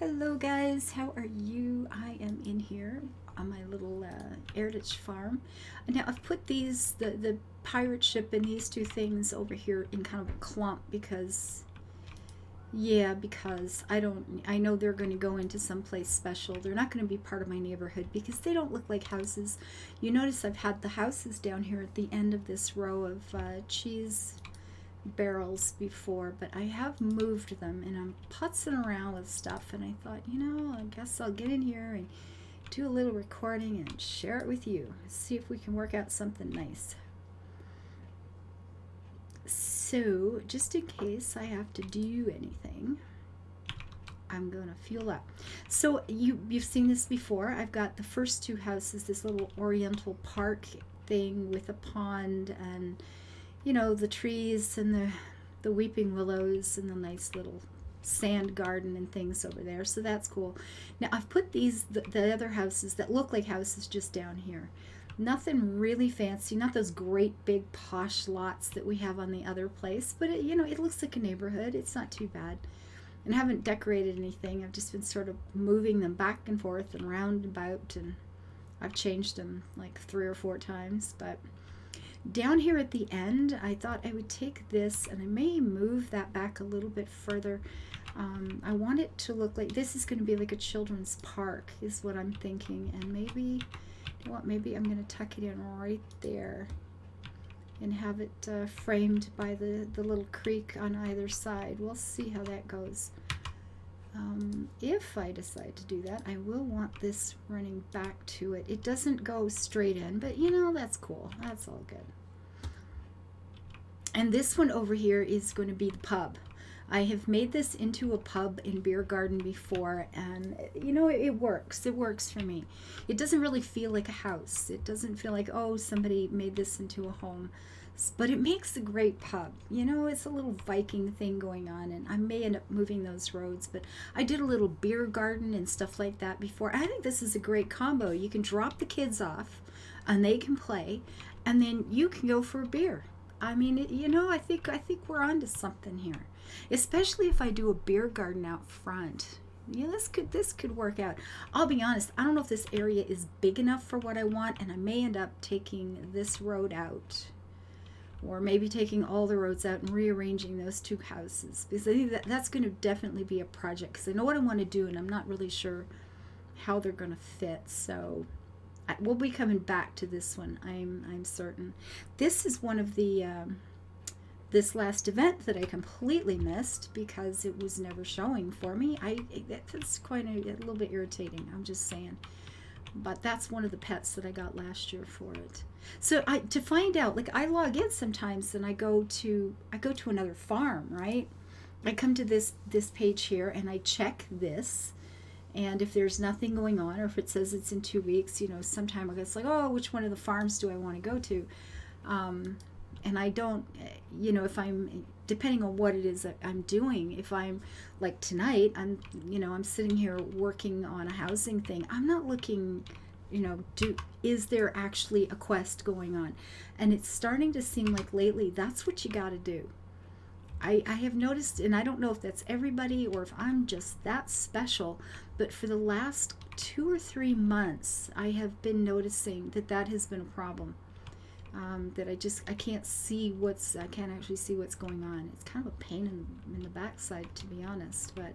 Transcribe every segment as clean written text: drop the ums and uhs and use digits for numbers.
Hello guys, how are you? I am in here on my little Erditch farm. Now I've put the pirate ship and these two things over here in kind of a clump because, because I know they're going to go into someplace special. They're not going to be part of my neighborhood because they don't look like houses. You notice I've had the houses down here at the end of this row of cheese barrels before, but I have moved them and I'm putzing around with stuff, and I thought, I guess I'll get in here and do a little recording and share it with you. See if we can work out something nice. So just in case I have to do anything, I'm gonna fuel up. So you've seen this before. I've got the first two houses, this little oriental park thing with a pond and the trees and the weeping willows and the nice little sand garden and things over there. So that's cool. Now I've put the other houses that look like houses just down here. Nothing really fancy, not those great big posh lots that we have on the other place, but it looks like a neighborhood. It's not too bad. And I haven't decorated anything. I've just been sort of moving them back and forth and round and about, and I've changed them like 3 or 4 times, but down here at the end, I thought I would take this and I may move that back a little bit further. I want it to look like this is going to be like a children's park is what I'm thinking, and maybe, maybe I'm going to tuck it in right there and have it framed by the little creek on either side. We'll see how that goes. If I decide to do that, I will want this running back to it. It doesn't go straight in, but that's cool. That's all good. And this one over here is going to be the pub. I have made this into a pub and beer garden before, and it works. It works for me. It doesn't really feel like a house. It doesn't feel like, oh, somebody made this into a home. But it makes a great pub. It's a little Viking thing going on, and I may end up moving those roads, but I did a little beer garden and stuff like that before. I think this is a great combo. You can drop the kids off and they can play, and then you can go for a beer. I mean, I think we're onto something here, especially if I do a beer garden out front. This could work out. I'll be honest, I don't know if this area is big enough for what I want, and I may end up taking this road out, or maybe taking all the roads out and rearranging those two houses, because I think that's going to definitely be a project, because I know what I want to do and I'm not really sure how they're going to fit. So we'll be coming back to this one, I'm certain. This is one of the this last event that I completely missed because it was never showing for me. That's quite a little bit irritating, I'm just saying. But that's one of the pets that I got last year for it. So to find out, like, I log in sometimes and I go to another farm, right? I come to this page here and I check this, and if there's nothing going on, or if it says it's in 2 weeks, sometime it's like, oh, which one of the farms do I want to go to? And I don't, if I'm, depending on what it is that I'm doing, if I'm like tonight, I'm sitting here working on a housing thing. I'm not looking, is there actually a quest going on? And it's starting to seem like lately that's what you got to do. I have noticed, and I don't know if that's everybody or if I'm just that special, but for the last 2 or 3 months, I have been noticing that has been a problem. That I can't actually see what's going on. It's kind of a pain in the backside, to be honest. But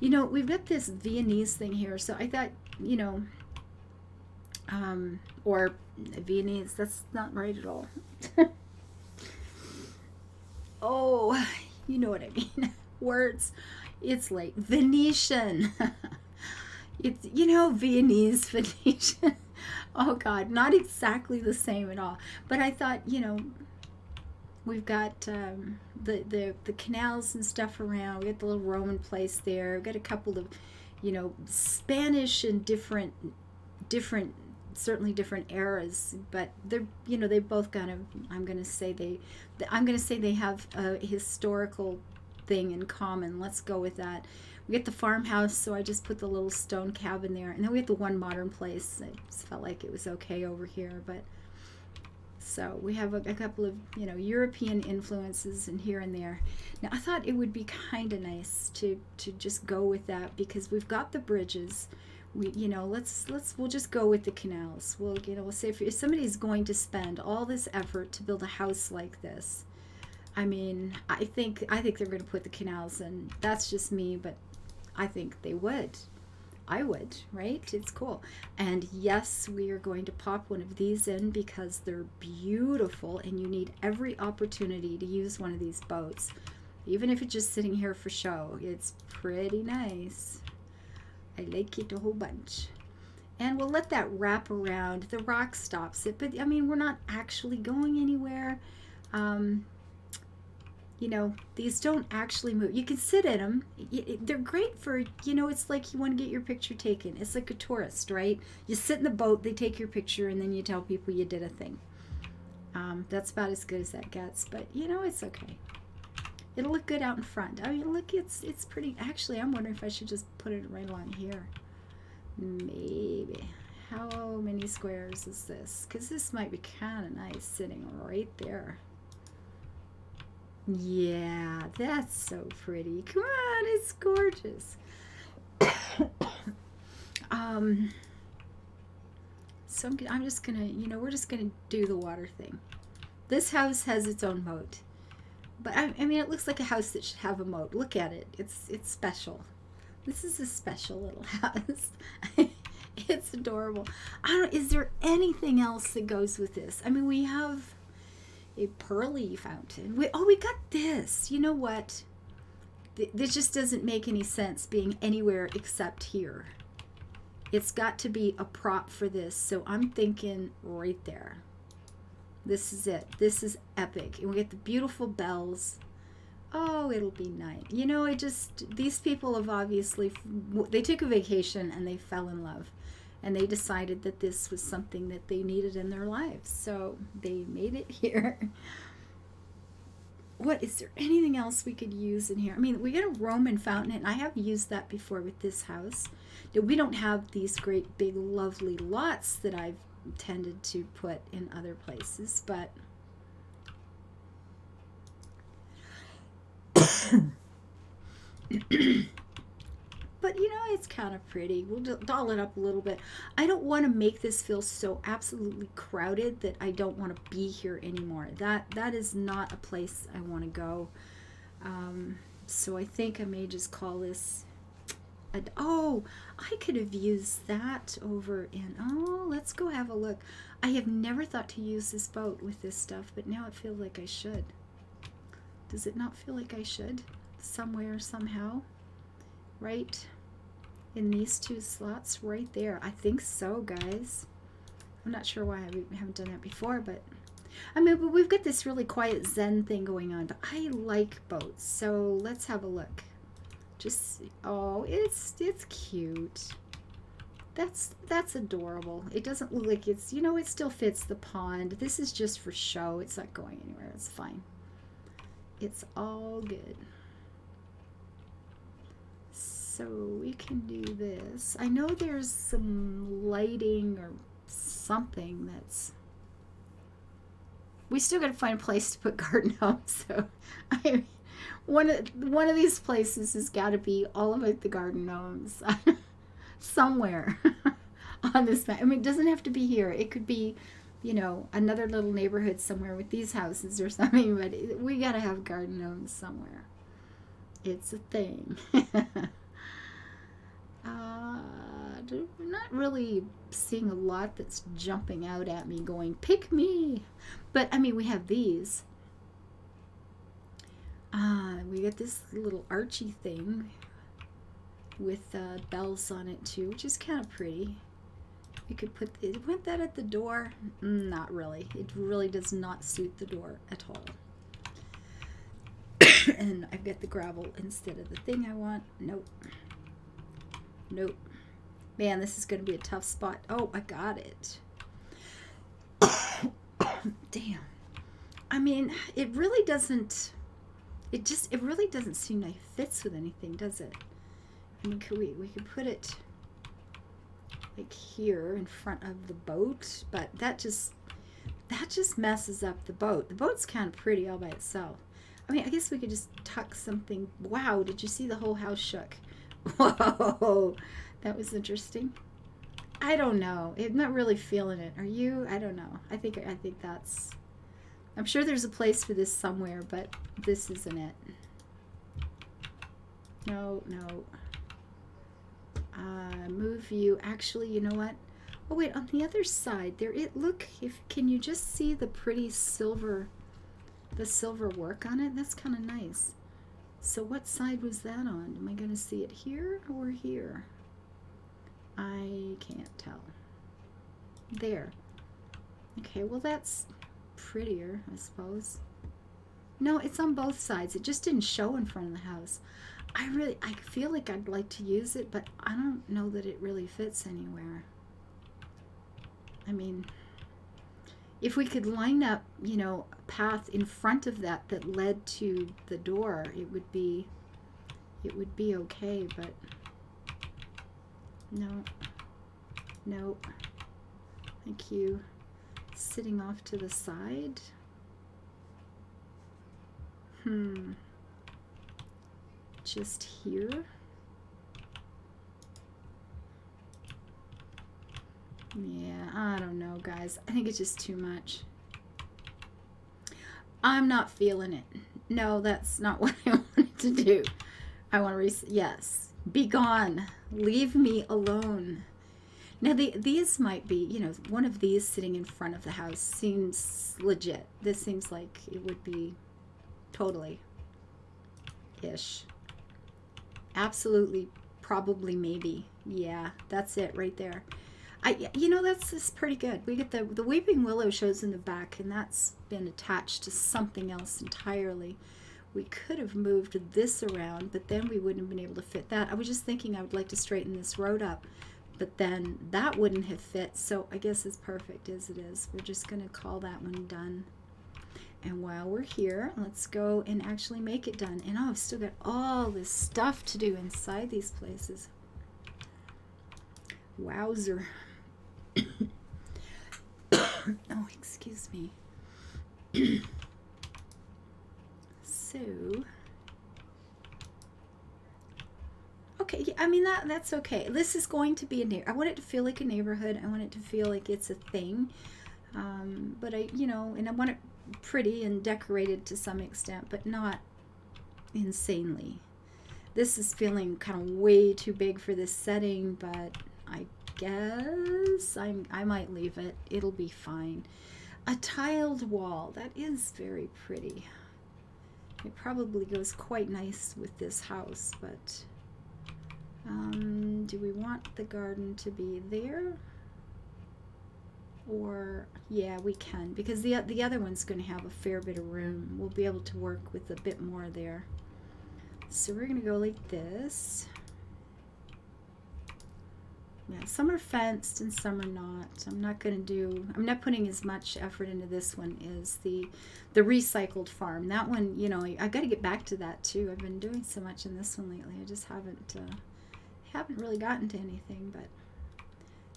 we've got this Viennese thing here, so I thought, or Viennese, that's not right at all. Oh, you know what I mean. Words. It's like Venetian. It's, Viennese, Venetian. Oh God, not exactly the same at all. But I thought, we've got the canals and stuff around. We got the little Roman place there. We've got a couple of, Spanish and different, certainly different eras. But they're, they both kind of, I'm gonna say they have a historical thing in common. Let's go with that. We get the farmhouse, so I just put the little stone cabin there, and then we get the one modern place. I just felt like it was okay over here, but So we have a couple of, you know, European influences in here and there. Now I thought it would be kind of nice to just go with that, because we've got the bridges. We, you know, we'll just go with the canals. We'll, you know, we'll say if somebody's going to spend all this effort to build a house like this, I mean, I think they're going to put the canals in. That's just me, but I think they would. I would, right? It's cool. And yes, we are going to pop one of these in because they're beautiful, and you need every opportunity to use one of these boats. Even if it's just sitting here for show, it's pretty nice. I like it a whole bunch. And we'll let that wrap around. The rock stops it, but I mean, we're not actually going anywhere. You know, these don't actually move. You can sit in them. They're great for, you know, it's like you want to get your picture taken. It's like a tourist, right? You sit in the boat, they take your picture, and then you tell people you did a thing. That's about as good as that gets, but, you know, it's okay. It'll look good out in front. I mean, look, it's pretty. Actually, I'm wondering if I should just put it right along here. Maybe. How many squares is this? Because this might be kind of nice sitting right there. Yeah, that's so pretty. Come on, it's gorgeous. So I'm just gonna, you know, we're just gonna do the water thing. This house has its own moat, but I mean, it looks like a house that should have a moat. Look at it. It's special. This is a special little house. It's adorable. Is there anything else that goes with this? I mean, we have a pearly fountain. We got this. You know what? This just doesn't make any sense being anywhere except here. It's got to be a prop for this. So I'm thinking right there. This is it. This is epic. And we get the beautiful bells. Oh, it'll be nice. You know, these people have obviously, they took a vacation and they fell in love. And they decided that this was something that they needed in their lives. So they made it here. What, is there anything else we could use in here? I mean, we get a Roman fountain, and I have used that before with this house. We don't have these great big lovely lots that I've tended to put in other places, but but you know, it's kind of pretty. We'll doll it up a little bit. I don't want to make this feel so absolutely crowded that I don't want to be here anymore. That is not a place I want to go. So I think I may just call this I could have used that over in, let's go have a look. I have never thought to use this boat with this stuff, but now it feels like I should. Does it not feel like I should? Somewhere, somehow, right in these two slots right there. I think so, guys. I'm not sure why we haven't done that before, but I mean, but we've got this really quiet Zen thing going on, but I like boats, so let's have a look. Just, it's cute. That's adorable. It doesn't look like it's, you know, it still fits the pond. This is just for show. It's not going anywhere. It's fine. It's all good. So we can do this. I know there's some lighting or something that's, we still got to find a place to put garden gnomes. So one of these places has got to be all of the garden gnomes somewhere on this map. I mean, it doesn't have to be here. It could be, you know, another little neighborhood somewhere with these houses or something, but we got to have garden gnomes somewhere. It's a thing. I'm not really seeing a lot that's jumping out at me going, pick me. But, I mean, we have these. We got this little archy thing with bells on it, too, which is kind of pretty. We could put that at the door. Not really. It really does not suit the door at all. And I've got the gravel instead of the thing I want. Nope. Man, this is going to be a tough spot. Oh, I got it. Damn. I mean, it really doesn't. It really doesn't seem like it fits with anything, does it? I mean, we could put it like here in front of the boat, but that just that just messes up the boat. The boat's kind of pretty all by itself. I mean, I guess we could just tuck something. Wow, did you see the whole house shook? Whoa, that was interesting. I don't know. I'm not really feeling it. Are you? I don't know. I think that's. I'm sure there's a place for this somewhere, but this isn't it. No, no. Move you. Actually, you know what? Oh wait, on the other side there. Look. Can you just see the pretty silver, the silver work on it? That's kind of nice. So what side was that on? Am I going to see it here or here? I can't tell. There. Okay, well that's prettier, I suppose. No, it's on both sides. It just didn't show in front of the house. I feel like I'd like to use it, but I don't know that it really fits anywhere. I mean, if we could line up, you know, a path in front of that led to the door, it would be okay, but no. No. Thank you. Sitting off to the side. Just here. Yeah, I don't know, guys. I think it's just too much. I'm not feeling it. No, that's not what I wanted to do. I want to yes. Be gone. Leave me alone. Now, these might be, you know, one of these sitting in front of the house seems legit. This seems like it would be totally ish. Absolutely, probably, maybe. Yeah, that's it right there. You know, that's pretty good. We get the weeping willow shows in the back, and that's been attached to something else entirely. We could have moved this around, but then we wouldn't have been able to fit that. I was just thinking I would like to straighten this road up, but then that wouldn't have fit. So I guess it's perfect as it is. We're just going to call that one done. And while we're here, let's go and actually make it done. And I've still got all this stuff to do inside these places. Wowzer. Oh, excuse me. So, okay, I mean that's okay. This is going to be I want it to feel like a neighborhood. I want it to feel like it's a thing. But you know, and I want it pretty and decorated to some extent, but not insanely. This is feeling kind of way too big for this setting, but I guess I might leave it. It'll be fine. A tiled wall, that is very pretty. It probably goes quite nice with this house, but do we want the garden to be there? Or, yeah, we can, because the other one's going to have a fair bit of room. We'll be able to work with a bit more there. So we're going to go like this. Yeah, some are fenced and some are not. I'm not putting as much effort into this one as the recycled farm. That one, you know, I got to get back to that too. I've been doing so much in this one lately. I just haven't really gotten to anything, but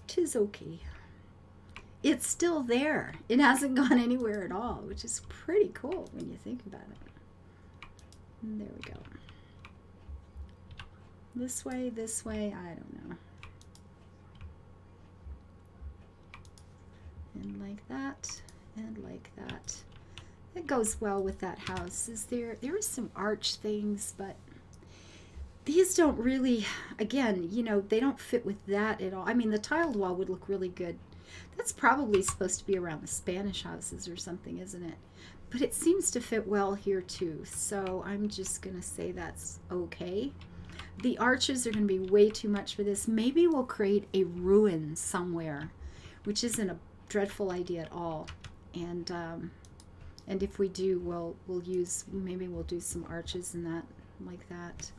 'tis okay. It's still there. It hasn't gone anywhere at all, which is pretty cool when you think about it. And there we go. This way, I don't know. And like that, and like that. It goes well with that house. There are some arch things, but these don't really, again, you know, they don't fit with that at all. I mean, the tiled wall would look really good. That's probably supposed to be around the Spanish houses or something, isn't it? But it seems to fit well here too, so I'm just gonna say that's okay. The arches are gonna be way too much for this. Maybe we'll create a ruin somewhere, which isn't a dreadful idea at all. And if we do, maybe we'll do some arches and that, like that.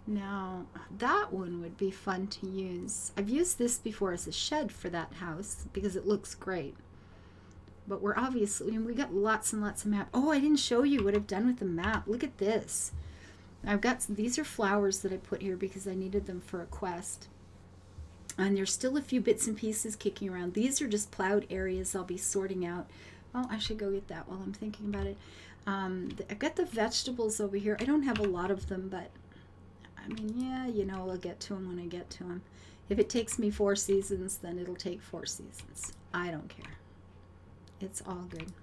Now, that one would be fun to use. I've used this before as a shed for that house because it looks great. But we're obviously, I mean, we got lots and lots of map. Oh, I didn't show you what I've done with the map. Look at this. These are flowers that I put here because I needed them for a quest. And there's still a few bits and pieces kicking around. These are just plowed areas I'll be sorting out. Oh, I should go get that while I'm thinking about it. I've got the vegetables over here. I don't have a lot of them, but I mean, yeah, you know, I'll get to them when I get to them. If it takes me 4 seasons, then it'll take 4 seasons. I don't care. It's all good.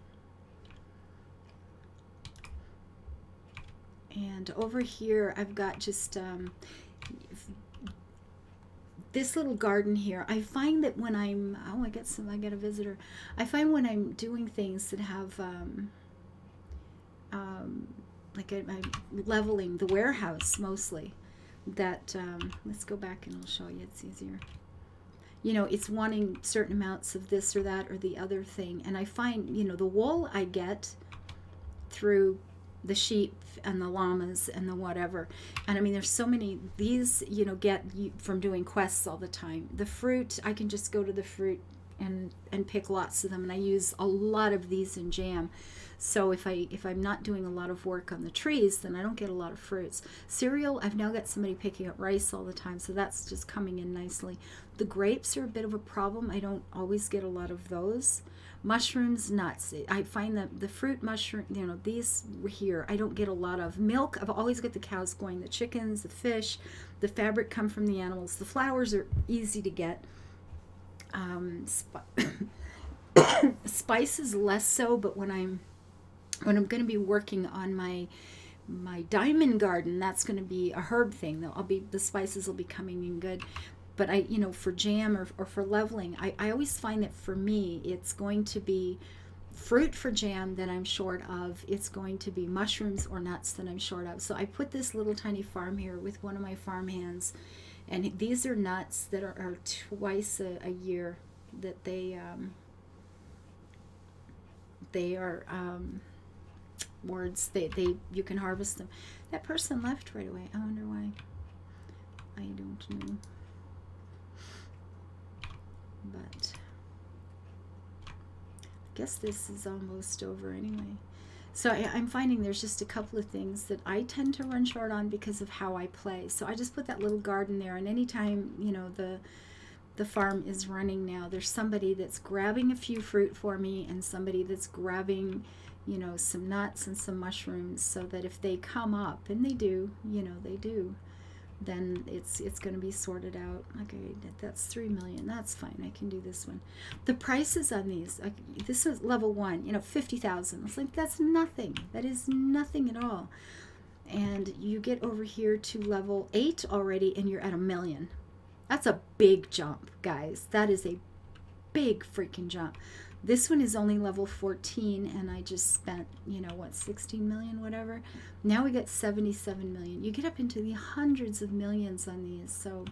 And over here, I've got just this little garden here. I find that when I'm, oh, I get a visitor. I find when I'm doing things that have, like I'm leveling the warehouse mostly, that, let's go back and I'll show you, it's easier. You know, it's wanting certain amounts of this or that or the other thing. And I find, you know, the wool I get through the sheep and the llamas and the whatever. And I mean, there's so many, these, you know, get from doing quests all the time. The fruit, I can just go to the fruit and pick lots of them. And I use a lot of these in jam. So if I'm not doing a lot of work on the trees, then I don't get a lot of fruits. Cereal, I've now got somebody picking up rice all the time, so that's just coming in nicely. The grapes are a bit of a problem. I don't always get a lot of those. Mushrooms, nuts. I find that the fruit, mushroom, you know, these here, I don't get a lot of. Milk, I've always got the cows going. The chickens, the fish, the fabric come from the animals. The flowers are easy to get. Spices less so, but when I'm going to be working on my diamond garden, that's going to be a herb thing. The spices will be coming in good. But I, you know, for jam or for leveling, I always find that for me, it's going to be fruit for jam that I'm short of. It's going to be mushrooms or nuts that I'm short of. So I put this little tiny farm here with one of my farm hands. And these are nuts that are twice a year that they are words. They you can harvest them. That person left right away. I wonder why. I don't know. But I guess this is almost over anyway. So I'm finding there's just a couple of things that I tend to run short on because of how I play. So I just put that little garden there, and anytime, you know, the farm is running now, there's somebody that's grabbing a few fruit for me and somebody that's grabbing, you know, some nuts and some mushrooms, so that if they come up, and they do, you know, they do, then it's going to be sorted out. Okay, that's 3 million. That's fine. I can do this one. The prices on these, this is level 1, you know, 50,000. It's like, that's nothing. That is nothing at all. And you get over here to level 8 already, and you're at 1 million. That's a big jump, guys. That is a big freaking jump. This one is only level 14, and I just spent, you know, what, 16 million, whatever. Now we got 77 million. You get up into the hundreds of millions on these, so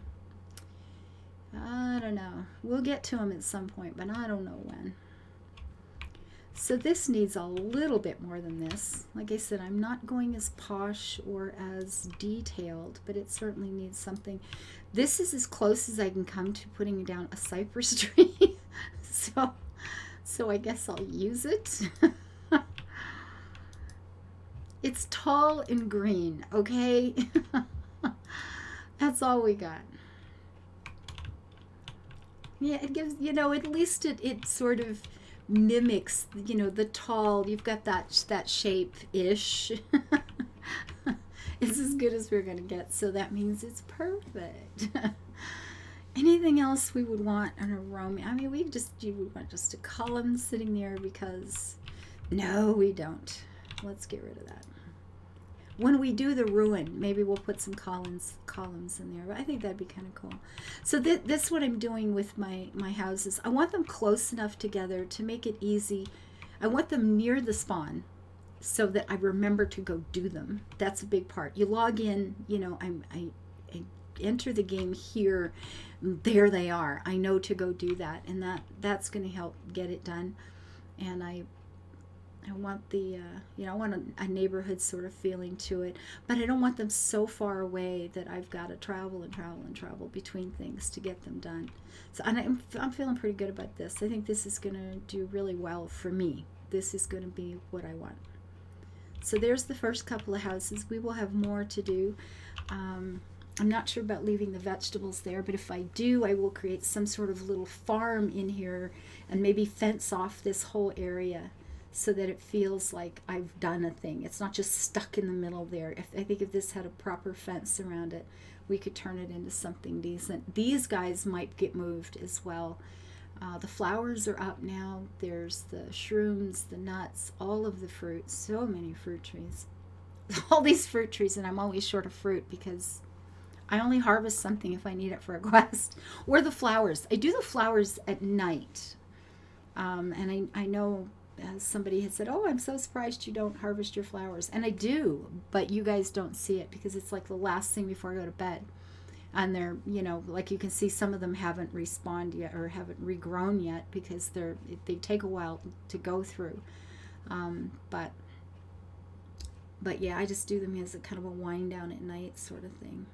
I don't know. We'll get to them at some point, but I don't know when. So this needs a little bit more than this. Like I said, I'm not going as posh or as detailed, but it certainly needs something. This is as close as I can come to putting down a cypress tree. So I guess I'll use it. It's tall and green, okay? That's all we got. Yeah, it gives, you know, at least it sort of mimics, you know, the tall, you've got that shape-ish. It's as good as we're going to get, so that means it's perfect. Anything else we would want on a room? I mean, you would want just a column sitting there, because no, we don't. Let's get rid of that. When we do the ruin, maybe we'll put some columns in there. But I think that'd be kind of cool. So that's what I'm doing with my houses. I want them close enough together to make it easy. I want them near the spawn so that I remember to go do them. That's a big part. You log in, you know, I enter the game here, there they are. I know to go do that, and that's going to help get it done. And I want the you know, I want a neighborhood sort of feeling to it, but I don't want them so far away that I've got to travel between things to get them done. So, and I'm feeling pretty good about this. I think this is going to do really well for me. This is going to be what I want. So there's the first couple of houses. We will have more to do. I'm not sure about leaving the vegetables there, but if I do, I will create some sort of little farm in here and maybe fence off this whole area so that it feels like I've done a thing. It's not just stuck in the middle there. I think if this had a proper fence around it, we could turn it into something decent. These guys might get moved as well. The flowers are up now. There's the shrooms, the nuts, all of the fruits. So many fruit trees. All these fruit trees, and I'm always short of fruit because I only harvest something if I need it for a quest. Or the flowers. I do the flowers at night. And I know somebody had said, oh, I'm so surprised you don't harvest your flowers. And I do, but you guys don't see it because it's like the last thing before I go to bed. And they're, you know, like you can see some of them haven't respawned yet or haven't regrown yet because they take a while to go through. But yeah, I just do them as a kind of a wind down at night sort of thing.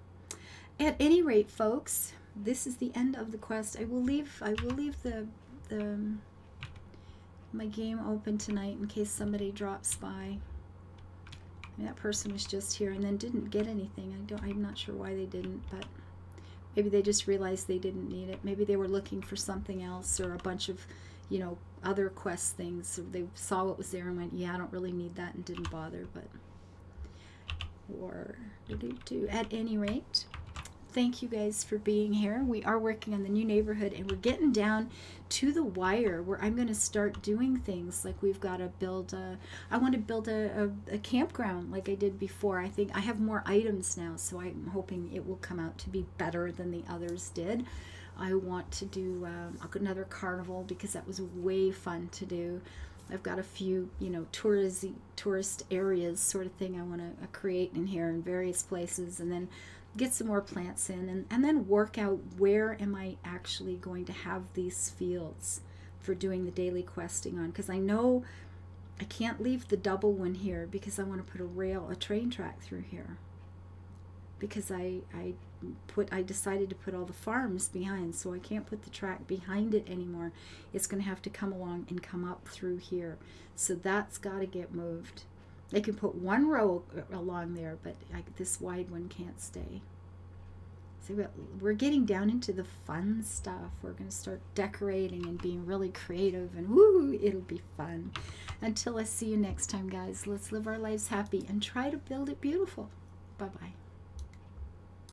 At any rate, folks, this is the end of the quest. I will leave the my game open tonight in case somebody drops by. I mean, that person was just here and then didn't get anything. I'm not sure why they didn't, but maybe they just realized they didn't need it. Maybe they were looking for something else or a bunch of, you know, other quest things. So they saw what was there and went, yeah, I don't really need that, and didn't bother. But at any rate, thank you guys for being here. We are working on the new neighborhood and we're getting down to the wire where I'm going to start doing things like we've got to build I want to build a campground like I did before. I think I have more items now, so I'm hoping it will come out to be better than the others did. I want to do another carnival because that was way fun to do. I've got a few, you know, tourist areas sort of thing I want to create in here in various places, and then get some more plants in, and then work out where am I actually going to have these fields for doing the daily questing on, because I know I can't leave the double one here because I want to put a train track through here, because I decided to put all the farms behind, so I can't put the track behind it anymore. It's going to have to come along and come up through here, so that's got to get moved. They can put one row along there, but this wide one can't stay. So we're getting down into the fun stuff. We're going to start decorating and being really creative, and woo, it'll be fun. Until I see you next time, guys, let's live our lives happy and try to build it beautiful. Bye-bye.